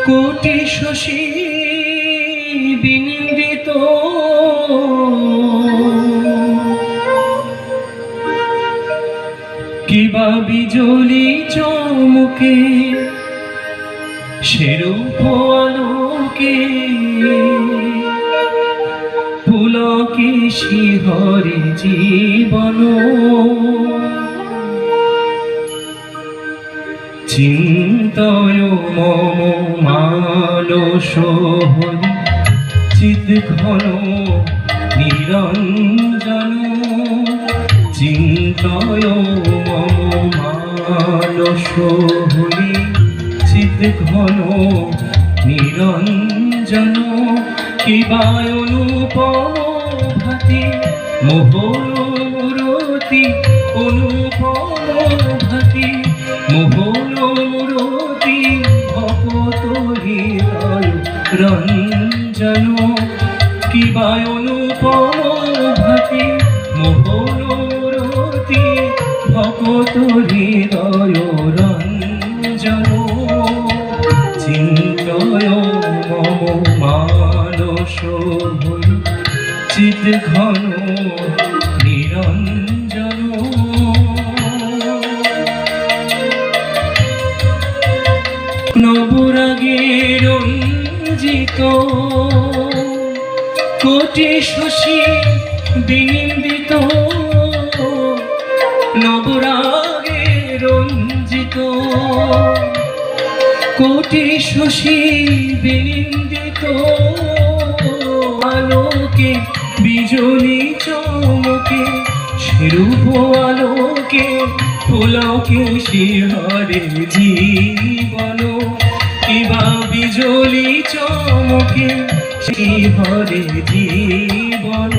কোটি শশী বিনিন্দিত কিবা বিজলি চমকে সেরূপ আলোকে পুলকে শিহরে জীবন চিন্তয় মম মানস হরি চিৎ ঘন নিরঞ্জন চিন্তয় মম মানস হরি চিৎ ঘন নিরঞ্জন কিবা অনুপম ভাতি মোহন মূরতি অনুপম ভাতি মোহন মূরতি ভকত হৃদয় রঞ্জন কিবা অনুপম ভাতি মোহন মূরতি ভকত হৃদয় রঞ্জন চিন্তয় মম মানস হরি চিৎ ঘন নিরঞ্জন নবরাগে রঞ্জিত কোটি শশী বিনিন্দিত নবরাগে রঞ্জিত কোটি শশী বিনিন্দিত আলোকে বিজলি চমকে সেরূপ আলোকে পুলকে শিহরে জীবন কিবা বিজলি চমকে শিহরে জীবন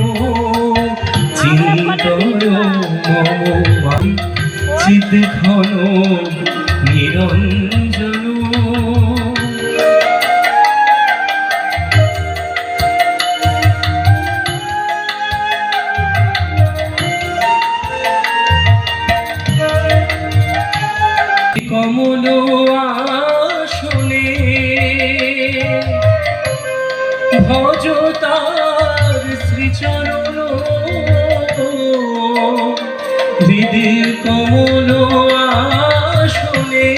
চিন্তয় মম চিৎ ঘন নিরঞ্জন কমল আসনে ভজ তার শ্রীচরণ হৃদে কমল আসনে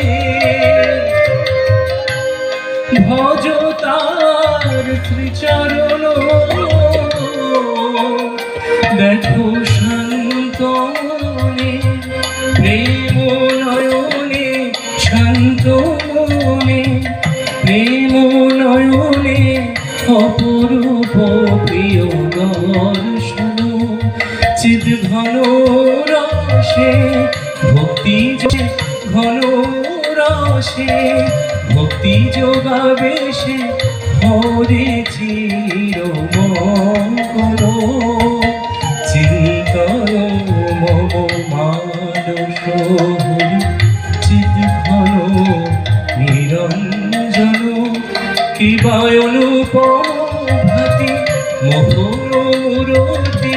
ভজ তার শ্রীচরণ দেখো শান্ত মনে প্রেম নয়নে শান্ত মনে প্রেম নয়নে অপরূপ প্রিয় দর্শন চিৎ ঘন রসে ভক্তি ঘন রসে ভক্তি যোগাবেশে হরে চির মঙ্গল চিন্তয় মম মানস হরি চিৎ ঘন নিরঞ্জন কিবা অনুপম ভাতি মোহন মূরতি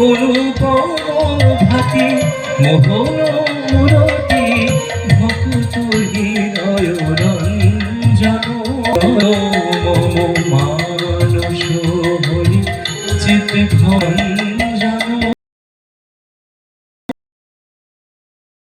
অনুপম ভাতি মোহন